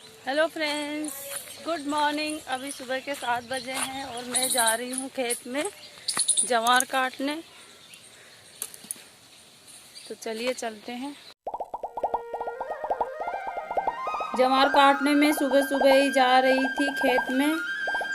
Hello friends, good morning. अभी सुबह के 7 बजे हैं और मैं जा रही हूँ खेत में जवार काटने। तो चलिए चलते हैं। जवार काटने में सुबह सुबह ही जा रही थी खेत में,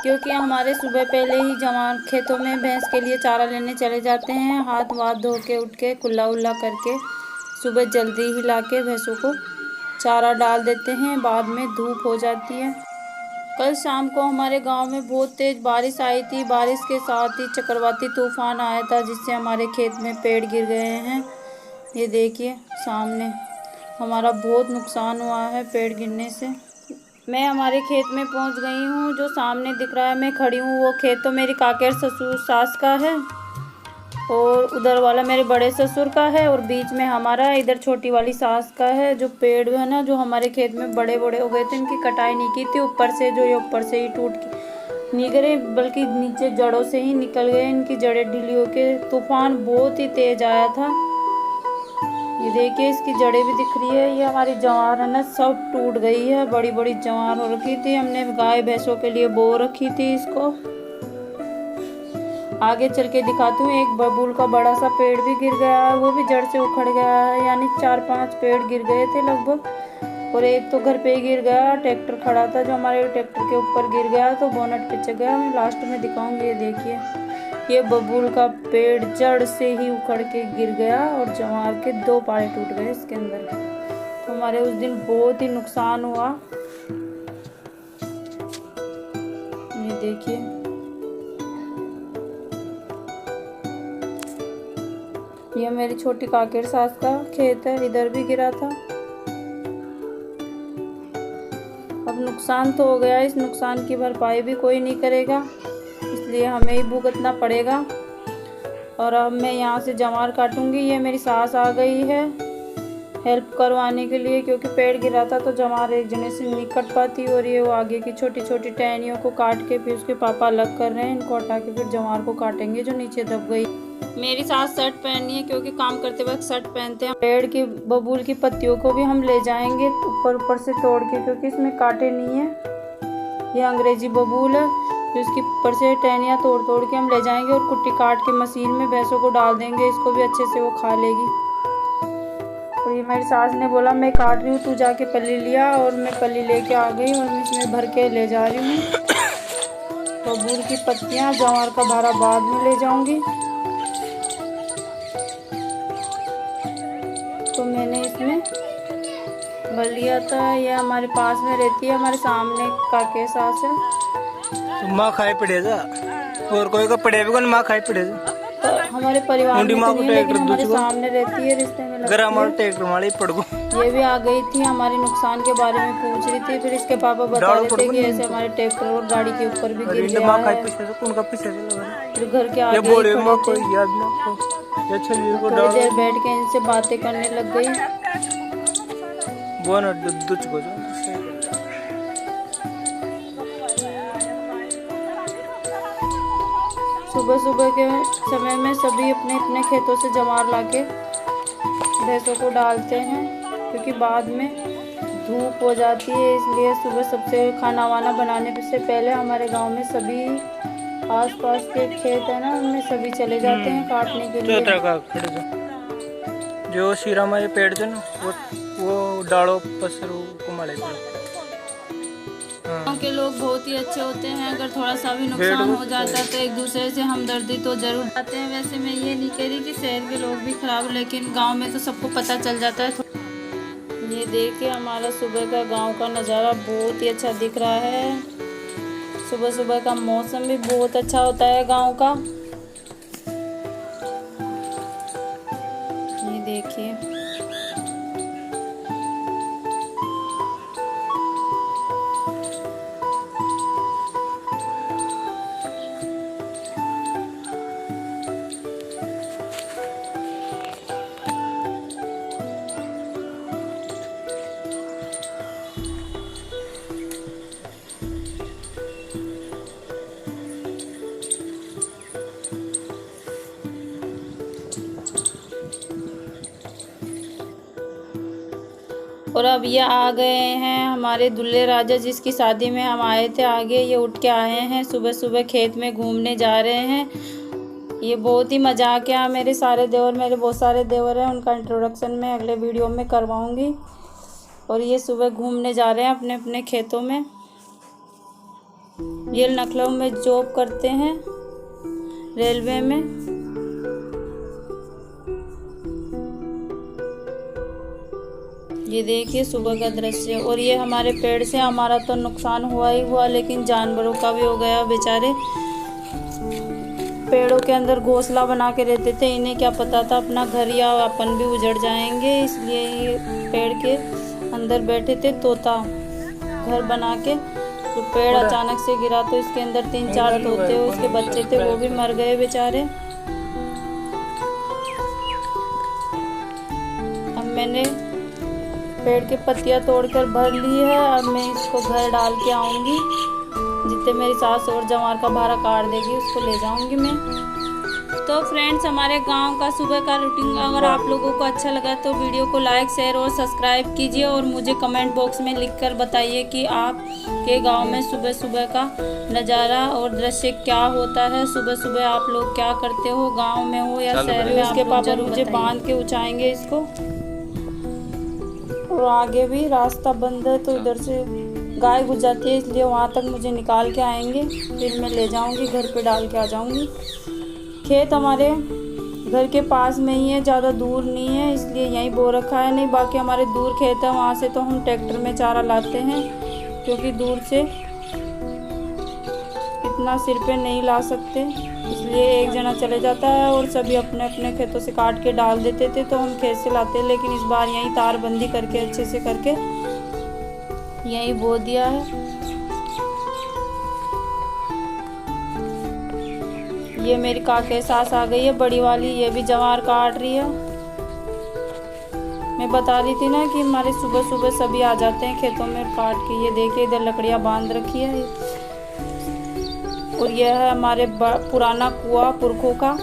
क्योंकि हमारे सुबह पहले ही जवार खेतों में भैंस के लिए चारा लेने चले जाते हैं। हाथ वाथ धो के उठ के कुल्ला उल्ला करके सुबह जल्दी ही लाके भैंसों को चारा डाल देते हैं। बाद में धूप हो जाती है। कल शाम को हमारे गांव में बहुत तेज बारिश आई थी। बारिश के साथ ही चक्रवाती तूफान आया था, जिससे हमारे खेत में पेड़ गिर गए हैं। ये देखिए सामने हमारा बहुत नुकसान हुआ है पेड़ गिरने से। मैं हमारे खेत में पहुंच गई हूँ। जो सामने दिख रहा है मैं खड़ी हूँ, वो खेत तो मेरी काकेर ससुर सास का है और उधर वाला मेरे बड़े ससुर का है और बीच में हमारा इधर छोटी वाली सास का है। जो पेड़ है ना, जो हमारे खेत में बड़े बड़े हो गए थे, इनकी कटाई नहीं की थी। ऊपर से जो ये ऊपर से ही टूट के नहीं गिरे, बल्कि नीचे जड़ों से ही निकल गए। इनकी जड़ें ढीली होके तूफान बहुत ही तेज आया था। ये देखिए इसकी जड़ें भी दिख रही है। ये हमारी जवार है ना, सब टूट गई है। बड़ी बड़ी जवार हो रखी थी। हमने गाय भैंसों के लिए बो रखी थी इसको। आगे चल के दिखाती हूँ। एक बबूल का बड़ा सा पेड़ भी गिर गया है, वो भी जड़ से उखड़ गया है। यानी 4-5 पेड़ गिर गए थे लगभग। और एक तो घर पे ही गिर गया। ट्रैक्टर खड़ा था जो हमारे ट्रैक्टर के ऊपर गिर गया, तो बोनट पे चढ़ गया। मैं लास्ट में दिखाऊंगी। ये देखिए, ये बबूल का पेड़ जड़ से ही उखड़ के गिर गया और जवार के 2 पाए टूट गए इसके अंदर। तो हमारे उस दिन बहुत ही नुकसान हुआ। ये देखिए, ये मेरी छोटी काकेर सास का खेत है। इधर भी गिरा था। अब नुकसान तो हो गया, इस नुकसान की भरपाई भी कोई नहीं करेगा, इसलिए हमें ही भुगतना पड़ेगा। और अब मैं यहाँ से जवार काटूंगी। ये मेरी सास आ गई है हेल्प करवाने के लिए, क्योंकि पेड़ गिरा था तो जवार एक जने से नहीं कट पाती। और ये वो आगे की छोटी छोटी टहनियों को काट के फिर उसके पापा अलग कर रहे हैं। इनको हटा के फिर जवार को काटेंगे जो नीचे दब गई। मेरी सास शर्ट पहननी है, क्योंकि काम करते वक्त शर्ट पहनते हैं। पेड़ की बबूल की पत्तियों को भी हम ले जाएंगे ऊपर से तोड़ के, क्योंकि इसमें कांटे नहीं है। ये अंग्रेजी बबूल है, जो इसकी ऊपर से टहनियाँ तोड़ तोड़ के हम ले जाएंगे और कुट्टी काट के मशीन में भैंसों को डाल देंगे। इसको भी अच्छे से वो खा लेगी। और ये मेरी सास ने बोला मैं काट रही हूँ, तू जाके पल्ली लिया। और मैं पल्ली लेके आ गई और मैं इसमें भर के ले जा रही हूँ। बबूल की पत्तियाँ, जवार का भारा बाद में ले जाऊंगी। तो मैंने इसमें भर लिया था। ये हमारे पास में रहती है, हमारे सामने काके सास है। तो माँ खाए पड़े जा और कोई का पड़े भी माँ खाए पड़े जा। तो हमारे परिवार में तो नहीं, लेकिन हमारे सामने रहती है, रिश्ते में लगती है। ट्रैक्टर मारे पड़ गो। ये भी आ गई थी, हमारे नुकसान के बारे में पूछ रही थी। फिर इसके पापा बता रहे थे कि ऐसे हमारे ट्रैक्टर और गाड़ी के ऊपर भी गिर गया है। फिर घर के आगे थोड़ी देर बैठ के इनसे बातें करने लग गई। सुबह सुबह के समय में सभी अपने अपने खेतों से जवार लाके भैंसों को डालते हैं, क्योंकि बाद में धूप हो जाती है। इसलिए सुबह सबसे खाना वाना बनाने से पहले हमारे गांव में सभी आसपास के खेत है ना, उनमें सभी चले जाते हैं काटने के लिए। जो शीरा में पेड़ जो ना वो डालो पसरू कुमाले गाँव के लोग बहुत ही अच्छे होते हैं। अगर थोड़ा सा भी नुकसान हो जाता है तो एक दूसरे से हमदर्दी तो जरूर आते हैं। वैसे मैं ये नहीं कह रही कि शहर के लोग भी खराब, लेकिन गांव में तो सबको पता चल जाता है। ये देखिए हमारा सुबह का गांव का नज़ारा बहुत ही अच्छा दिख रहा है। सुबह सुबह का मौसम भी बहुत अच्छा होता है गांव का। ये देखिए, और अब ये आ गए हैं हमारे दूल्हे राजा, जिसकी शादी में हम आए थे। आगे ये उठ के आए हैं, सुबह सुबह खेत में घूमने जा रहे हैं। ये बहुत ही मजाक किया। मेरे बहुत सारे देवर हैं, उनका इंट्रोडक्शन मैं अगले वीडियो में करवाऊंगी। और ये सुबह घूमने जा रहे हैं अपने अपने खेतों में। ये लखनऊ में जॉब करते हैं, रेलवे में। ये देखिए सुबह का दृश्य। और ये हमारे पेड़ से हमारा तो नुकसान हुआ ही हुआ, लेकिन जानवरों का भी हो गया। बेचारे पेड़ों के अंदर घोंसला बना के रहते थे, इन्हें क्या पता था अपना घर या अपन भी उजड़ जाएंगे। इसलिए ये पेड़ के अंदर बैठे थे, तोता घर बना के। तो पेड़ अचानक से गिरा तो इसके अंदर 3-4 तोते उसके बच्चे थे, वो भी मर गए बेचारे। अब मैंने पेड़ की पत्तियां तोड़कर भर ली है। अब मैं इसको घर डाल के आऊंगी। जितने मेरी सास और जवार का भारा काट देगी उसको ले जाऊंगी मैं। तो फ्रेंड्स, हमारे गांव का सुबह का रूटीन अगर आप लोगों को अच्छा लगा तो वीडियो को लाइक, शेयर और सब्सक्राइब कीजिए। और मुझे कमेंट बॉक्स में लिखकर बताइए कि आपके गांव में सुबह सुबह का नज़ारा और दृश्य क्या होता है। सुबह सुबह आप लोग क्या करते हो, गाँव में हो या शहर में। उसके पापा मुझे बांध के उठाएंगे इसको। और आगे भी रास्ता बंद है तो इधर से गाय गुजर जाती है, इसलिए वहाँ तक मुझे निकाल के आएंगे। फिर मैं ले जाऊँगी, घर पे डाल के आ जाऊँगी। खेत हमारे घर के पास में ही है, ज़्यादा दूर नहीं है, इसलिए यहीं बो रखा है। नहीं बाकी हमारे दूर खेत है, वहाँ से तो हम ट्रैक्टर में चारा लाते हैं, क्योंकि दूर से इतना सिर पे नहीं ला सकते। इसलिए एक जना चले जाता है और सभी अपने अपने खेतों से काट के डाल देते थे, तो हम खेत से लाते। लेकिन इस बार यहीं तारबंदी करके अच्छे से करके यहीं बो दिया है। ये मेरी काके सास आ गई है, बड़ी वाली, ये भी जवार काट रही है। मैं बता रही थी ना कि हमारे सुबह सुबह सभी आ जाते हैं खेतों में काट के। ये देखिए इधर लकड़ियाँ बांध रखी है। और यह है हमारे पुराना कुआं, पुरखों का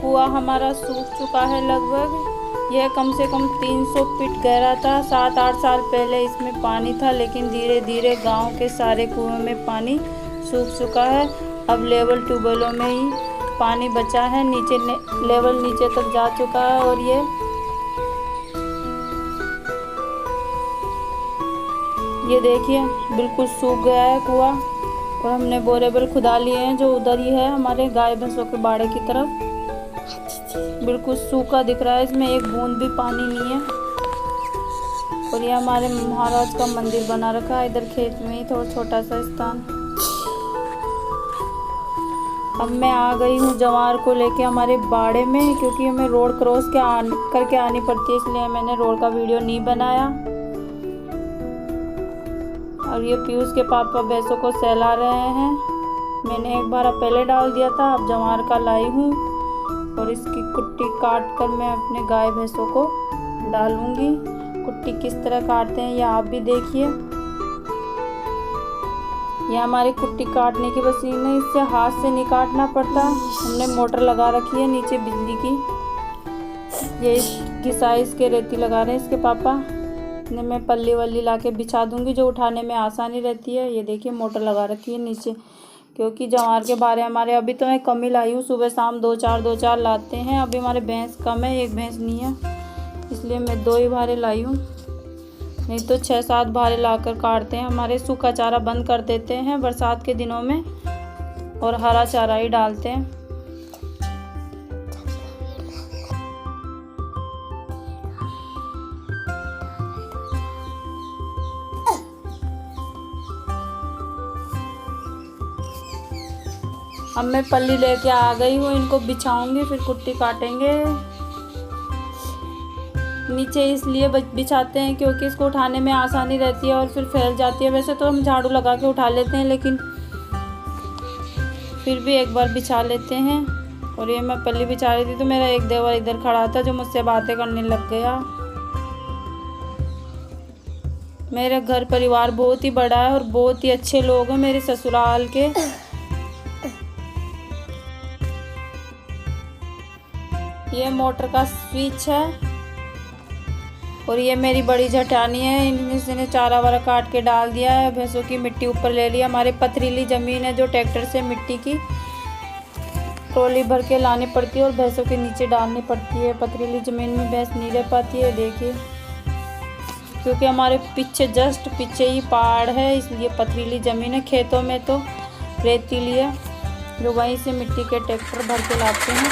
कुआं हमारा सूख चुका है लगभग। यह कम से कम 300 फीट गहरा था। 7-8 साल पहले इसमें पानी था, लेकिन धीरे धीरे गांव के सारे कुएं में पानी सूख चुका है। अब लेवल ट्यूबवेलों में ही पानी बचा है, लेवल नीचे तक जा चुका है। और ये देखिए बिल्कुल सूख गया है कुआं। और हमने बोरेबल खुदा लिए हैं, जो उधर ही है हमारे गाय भैंसों के बाड़े की तरफ। बिल्कुल सूखा दिख रहा है, इसमें एक बूंद भी पानी नहीं है। और ये हमारे महाराज का मंदिर बना रखा है इधर खेत में ही, थोड़ा छोटा सा स्थान। अब मैं आ गई हूँ जवार को लेके हमारे बाड़े में, क्योंकि हमें रोड क्रॉस करके आनी पड़ती है, इसलिए मैंने रोड का वीडियो नहीं बनाया। और ये पीयूष के पापा भैंसों को सहला रहे हैं। मैंने एक बार पहले डाल दिया था, अब जवार का लाई हूँ। और इसकी कुट्टी काट कर मैं अपने गाय भैंसों को डालूंगी। कुट्टी किस तरह काटते हैं ये आप भी देखिए। यह हमारी कुट्टी काटने की मशीन है, इससे हाथ से नहीं काटना पड़ता। हमने मोटर लगा रखी है नीचे बिजली की। ये इसकी साइज के रेती लगा रहे हैं इसके पापा। ने मैं पल्ली वल्ली ला के बिछा दूंगी, जो उठाने में आसानी रहती है। ये देखिए मोटर लगा रखी है नीचे, क्योंकि जवार के बारे हमारे अभी तो मैं कम ही लाई हूँ, सुबह शाम 2-4 लाते हैं। अभी हमारे भैंस कम है, एक भैंस नहीं है, इसलिए मैं 2 ही भारे लाई हूँ। नहीं तो 6-7 भारे लाकर काटते हैं। हमारे सूखा चारा बंद कर देते हैं बरसात के दिनों में, और हरा चारा ही डालते हैं। अब मैं पल्ली लेके आ गई हूँ, इनको बिछाऊंगी, फिर कुट्टी काटेंगे। नीचे इसलिए बिछाते हैं क्योंकि इसको उठाने में आसानी रहती है और फिर फैल जाती है। वैसे तो हम झाड़ू लगा के उठा लेते हैं, लेकिन फिर भी एक बार बिछा लेते हैं। और ये मैं पल्ली बिछा रही थी तो मेरा एक देवर इधर खड़ा था, जो मुझसे बातें करने लग गया। मेरे घर परिवार बहुत ही बड़ा है और बहुत ही अच्छे लोग हैं मेरे ससुराल के। ये मोटर का स्विच है, और ये मेरी बड़ी जेठानी है, इनमें से चारा वारा काट के डाल दिया है। भैंसों की मिट्टी ऊपर ले लिया। हमारे पथरीली ज़मीन है जो ट्रैक्टर से मिट्टी की ट्रॉली भर के लानी पड़ती है और भैंसों के नीचे डालनी पड़ती है। पथरीली ज़मीन में भैंस नहीं रह पाती है, देखिए, क्योंकि हमारे पीछे जस्ट पीछे ही पहाड़ है, इसलिए पथरीली ज़मीन है। खेतों में तो रेतीली है, जो वहीं से मिट्टी के ट्रैक्टर भर के लाते हैं।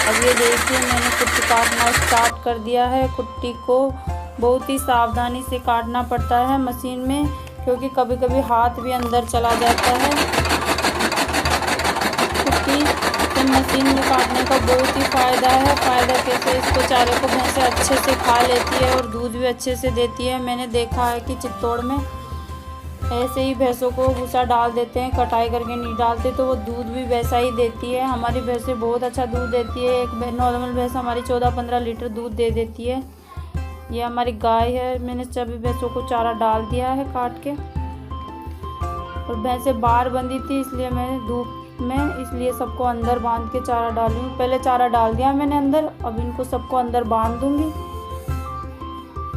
अब ये देखिए मैंने कुट्टी काटना स्टार्ट कर दिया है। कुट्टी को बहुत ही सावधानी से काटना पड़ता है मशीन में, क्योंकि कभी कभी हाथ भी अंदर चला जाता है। कुट्टी से मशीन में काटने का बहुत ही फ़ायदा है। फ़ायदा कैसे, इसको चारे को भैंसें अच्छे से खा लेती है और दूध भी अच्छे से देती है। मैंने देखा है कि चित्तौड़ में ऐसे ही भैंसों को भूसा डाल देते हैं, कटाई करके नहीं डालते, तो वो दूध भी वैसा ही देती है। हमारी भैंसें बहुत अच्छा दूध देती है। एक नॉर्मल भैंस हमारी 14-15 लीटर दूध दे देती है। ये हमारी गाय है। मैंने सभी भैंसों को चारा डाल दिया है काट के, और भैंसें बाहर बंधी थी इसलिए मैंने धूप में, इसलिए सबको अंदर बांध के चारा डालूँ। पहले चारा डाल दिया मैंने अंदर, अब इनको सबको अंदर बांध दूँगी।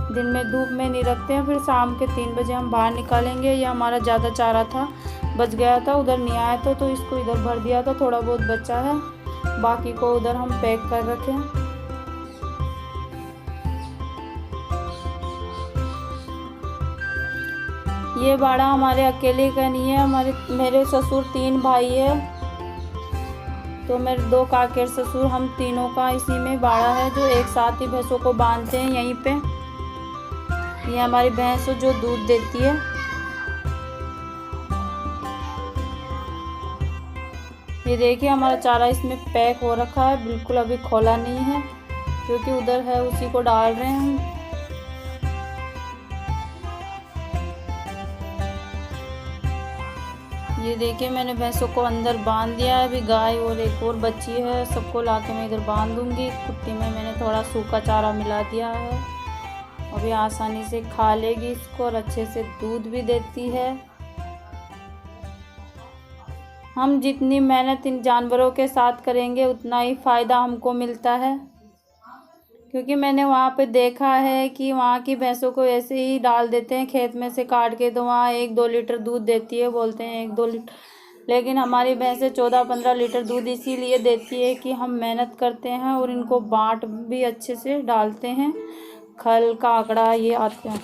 दिन में धूप में नहीं रखते हैं, फिर शाम के 3 बजे हम बाहर निकालेंगे। ये हमारा ज़्यादा चारा था, बच गया था, उधर नहीं आया था तो इसको इधर भर दिया था। थोड़ा बहुत बचा है, बाकी को उधर हम पैक कर रखें। ये बाड़ा हमारे अकेले का नहीं है, मेरे ससुर 3 भाई है, तो मेरे 2 काकेर ससुर, हम तीनों का इसी में बाड़ा है, जो एक साथ ही भैंसों को बांधते हैं यहीं पे। ये हमारी भैंस जो दूध देती है। ये देखिए हमारा चारा इसमें पैक हो रखा है, बिल्कुल अभी खोला नहीं है, क्योंकि उधर है उसी को डाल रहे हैं हम। ये देखिए मैंने भैंसों को अंदर बांध दिया है। अभी गाय और एक और बच्ची है, सबको लाके मैं इधर बांध दूंगी। कुट्टी में मैंने थोड़ा सूखा चारा मिला दिया है, अभी आसानी से खा लेगी इसको और अच्छे से दूध भी देती है। हम जितनी मेहनत इन जानवरों के साथ करेंगे उतना ही फ़ायदा हमको मिलता है, क्योंकि मैंने वहाँ पे देखा है कि वहाँ की भैंसों को ऐसे ही डाल देते हैं खेत में से काट के, तो वहाँ 1-2 लीटर दूध देती है, बोलते हैं 1-2 लीटर, लेकिन हमारी भैंसें 14-15 लीटर दूध इसीलिए देती है कि हम मेहनत करते हैं और इनको बाँट भी अच्छे से डालते हैं। खल काकड़ा ये आते हैं।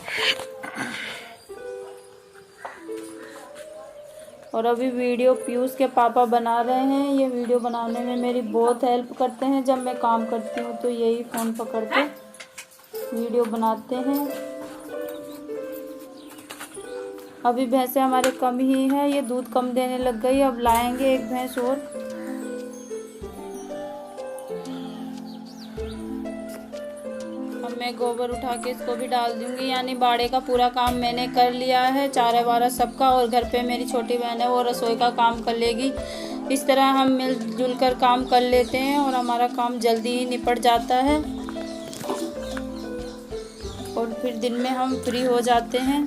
और अभी वीडियो पीयूष के पापा बना रहे हैं। ये वीडियो बनाने में मेरी बहुत हेल्प करते हैं। जब मैं काम करती हूँ तो यही फ़ोन पकड़ के वीडियो बनाते हैं। अभी भैंसें हमारे कम ही है, ये दूध कम देने लग गई। अब लाएंगे एक भैंस और। अब मैं गोबर उठा के इसको भी डाल दूंगी। यानी बाड़े का पूरा काम मैंने कर लिया है, चारा वारा सबका, और घर पे मेरी छोटी बहन है वो रसोई का काम कर लेगी। इस तरह हम मिलजुल कर काम कर लेते हैं और हमारा काम जल्दी ही निपट जाता है, और फिर दिन में हम फ्री हो जाते हैं।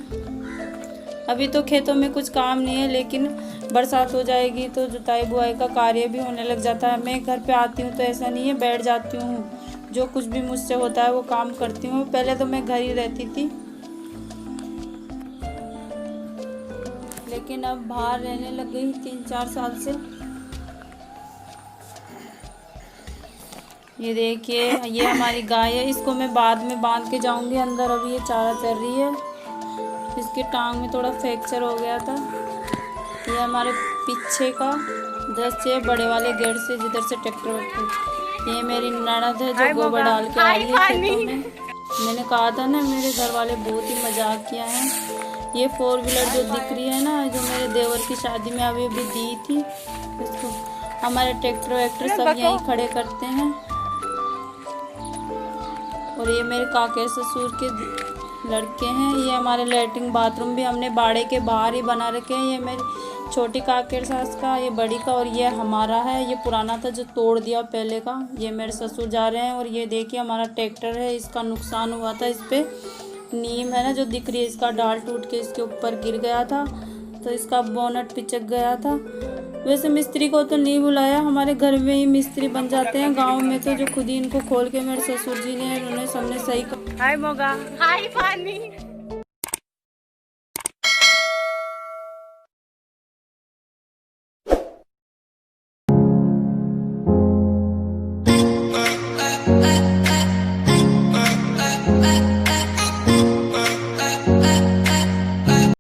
अभी तो खेतों में कुछ काम नहीं है, लेकिन बरसात हो जाएगी तो जुताई बुआई का कार्य भी होने लग जाता है। मैं घर पे आती हूँ तो ऐसा नहीं है बैठ जाती हूँ, जो कुछ भी मुझसे होता है वो काम करती हूँ। पहले तो मैं घर ही रहती थी, लेकिन अब बाहर रहने लग गई 3-4 साल से। ये देखिए ये हमारी गाय है, इसको मैं बाद में बांध के जाऊंगी अंदर। अभी ये चारा चर रही है, इसकी टांग में थोड़ा फ्रैक्चर हो गया था। ये हमारे पीछे का दृश्य है बड़े वाले गेट से, जिधर से ट्रैक्टर। ये मेरी ननद है जो गोबर डाल के आई है खेतों में। मैंने कहा था ना मेरे घर वाले बहुत ही मजाक किया है। ये 4 व्हीलर जो दिख रही है ना, जो मेरे देवर की शादी में अभी दी थी, इसको हमारे ट्रैक्टर वैक्टर सब यहीं खड़े करते हैं। और ये मेरे काके ससुर के लड़के हैं। ये हमारे लैट्रिन बाथरूम भी हमने बाड़े के बाहर ही बना रखे हैं। ये मेरी छोटी काकेर सास का, ये बड़ी का, और ये हमारा है। ये पुराना था जो तोड़ दिया पहले का। ये मेरे ससुर जा रहे हैं। और ये देखिए हमारा ट्रैक्टर है, इसका नुकसान हुआ था। इस पे नीम है ना जो दिख रही है, इसका डाल टूट के इसके ऊपर गिर गया था, तो इसका बोनट पिचक गया था। वैसे मिस्त्री को तो नहीं बुलाया, हमारे घर में ही मिस्त्री बन जाते हैं। गांव में तो जो खुद ही इनको खोल के मेरे ससुर जी ने उन्होंने सबने सही। हाय मोगा। हाय पानी।